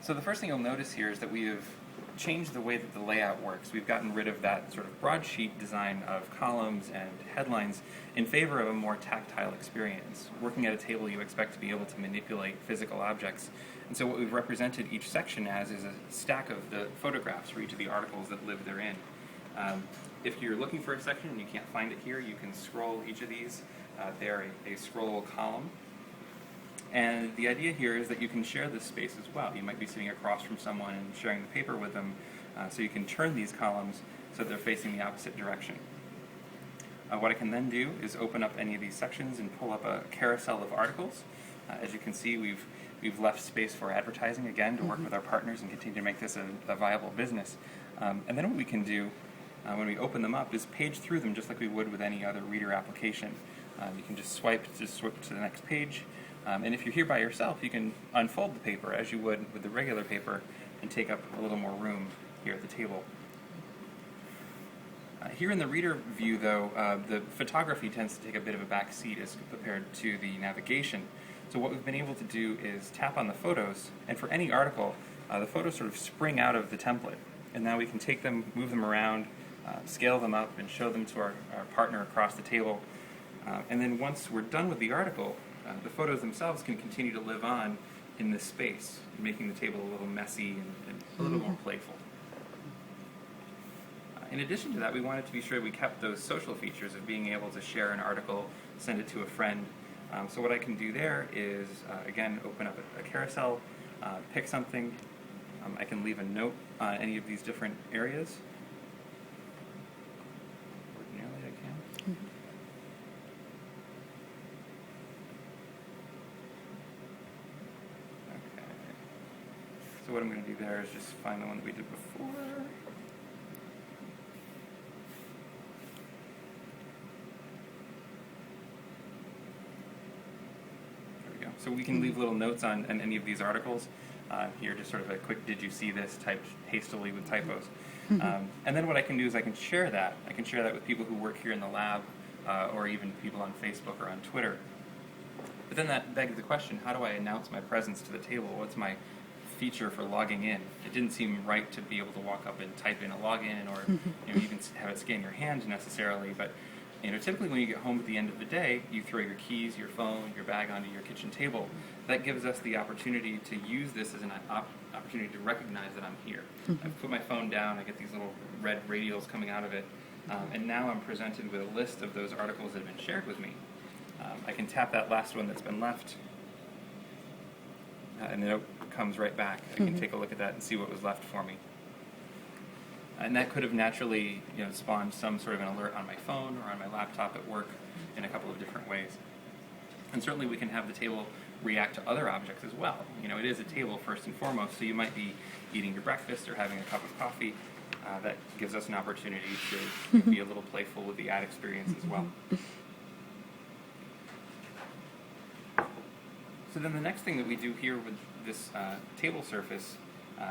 So the first thing you'll notice here is that we have changed the way that the layout works. We've gotten rid of that sort of broadsheet design of columns and headlines in favor of a more tactile experience. Working at a table, you expect to be able to manipulate physical objects. And so what we've represented each section as is a stack of the photographs for each of the articles that live therein. If you're looking for a section and you can't find it here, you can scroll each of these. They're a scroll column. And the idea here is that you can share this space as well. You might be sitting across from someone and sharing the paper with them, so you can turn these columns so they're facing the opposite direction. What I can then do is open up any of these sections and pull up a carousel of articles. As you can see, we've left space for advertising again to work with our partners and continue to make this a viable business. And then what we can do when we open them up is page through them just like we would with any other reader application. You can just swipe to the next page. And if you're here by yourself, you can unfold the paper as you would with the regular paper and take up a little more room here at the table. Here in the reader view, though, the photography tends to take a bit of a back seat as compared to the navigation. So what we've been able to do is tap on the photos, and for any article, the photos sort of spring out of the template. And now we can take them, move them around, scale them up, and show them to our partner across the table. And then once we're done with the article, the photos themselves can continue to live on in this space, making the table a little messy and a little more playful. In addition to that, we wanted to be sure we kept those social features of being able to share an article, send it to a friend. So what I can do there is, again, open up a carousel, pick something. I can leave a note on any of these different areas. Ordinarily I can. So what I'm going to do there is just find the one that we did before. There we go. So we can leave little notes on any of these articles. Here, just sort of a quick "Did you see this?" typed hastily with typos. And then what I can do is I can share that. I can share that with people who work here in the lab, or even people on Facebook or on Twitter. But then that begs the question: how do I announce my presence to the table? What's my feature for logging in? It didn't seem right to be able to walk up and type in a login, or even have it scan your hand necessarily. But typically when you get home at the end of the day, you throw your keys, your phone, your bag onto your kitchen table. That gives us the opportunity to use this as an opportunity to recognize that I'm here. I've put my phone down. I get these little red radials coming out of it, and now I'm presented with a list of those articles that have been shared with me. I can tap that last one that's been left, and it comes right back. I can take a look at that and see what was left for me. And that could have naturally spawned some sort of an alert on my phone or on my laptop at work in a couple of different ways. And certainly we can have the table react to other objects as well. It is a table first and foremost, so you might be eating your breakfast or having a cup of coffee. That gives us an opportunity to be a little playful with the ad experience as well. So then the next thing that we do here with this table surface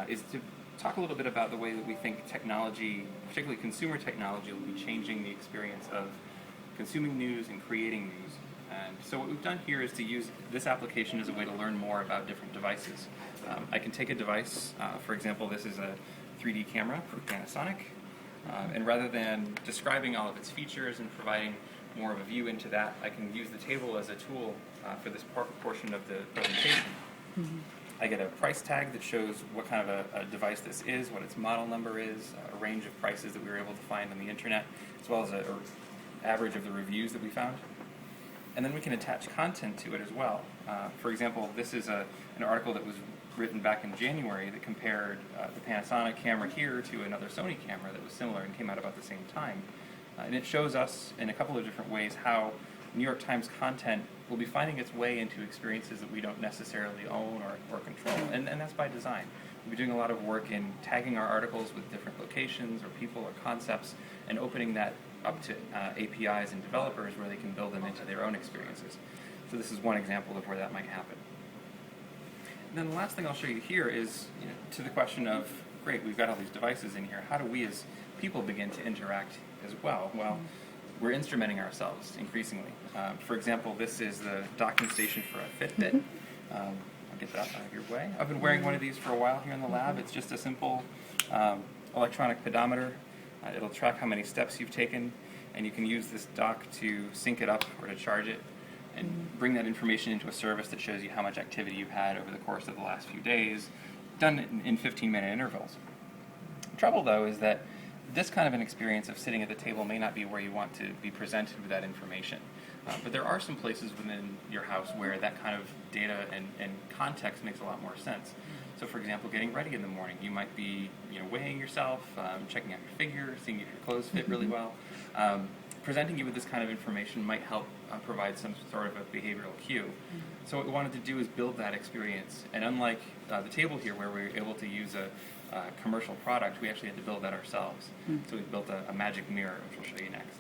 is to talk a little bit about the way that we think technology, particularly consumer technology, will be changing the experience of consuming news and creating news. And so what we've done here is to use this application as a way to learn more about different devices. I can take a device, for example, this is a 3D camera from Panasonic, and rather than describing all of its features and providing more of a view into that, I can use the table as a tool for this portion of the presentation. I get a price tag that shows what kind of a device this is, what its model number is, a range of prices that we were able to find on the internet, as well as an average of the reviews that we found. And then we can attach content to it as well. For example, this is an article that was written back in January that compared the Panasonic camera here to another Sony camera that was similar and came out about the same time. And it shows us in a couple of different ways how New York Times content will be finding its way into experiences that we don't necessarily own or control, and that's by design. We'll be doing a lot of work in tagging our articles with different locations or people or concepts and opening that up to APIs and developers where they can build them into their own experiences. So this is one example of where that might happen. And then the last thing I'll show you here is to the question of, great, we've got all these devices in here, how do we as people begin to interact as well? Well, we're instrumenting ourselves increasingly. For example, this is the docking station for a Fitbit. I'm get that out of your way. I've been wearing one of these for a while here in the lab. It's just a simple electronic pedometer. It'll track how many steps you've taken, and you can use this dock to sync it up or to charge it and bring that information into a service that shows you how much activity you've had over the course of the last few days, done in 15-minute intervals. The trouble, though, is that this kind of an experience of sitting at the table may not be where you want to be presented with that information. But there are some places within your house where that kind of data and context makes a lot more sense. So, for example, getting ready in the morning, you might be weighing yourself, checking out your figure, seeing if your clothes fit really well. Presenting you with this kind of information might help provide some sort of a behavioral cue. So what we wanted to do is build that experience. And unlike the table here where we were able to use a commercial product, we actually had to build that ourselves. So we built a magic mirror, which we'll show you next.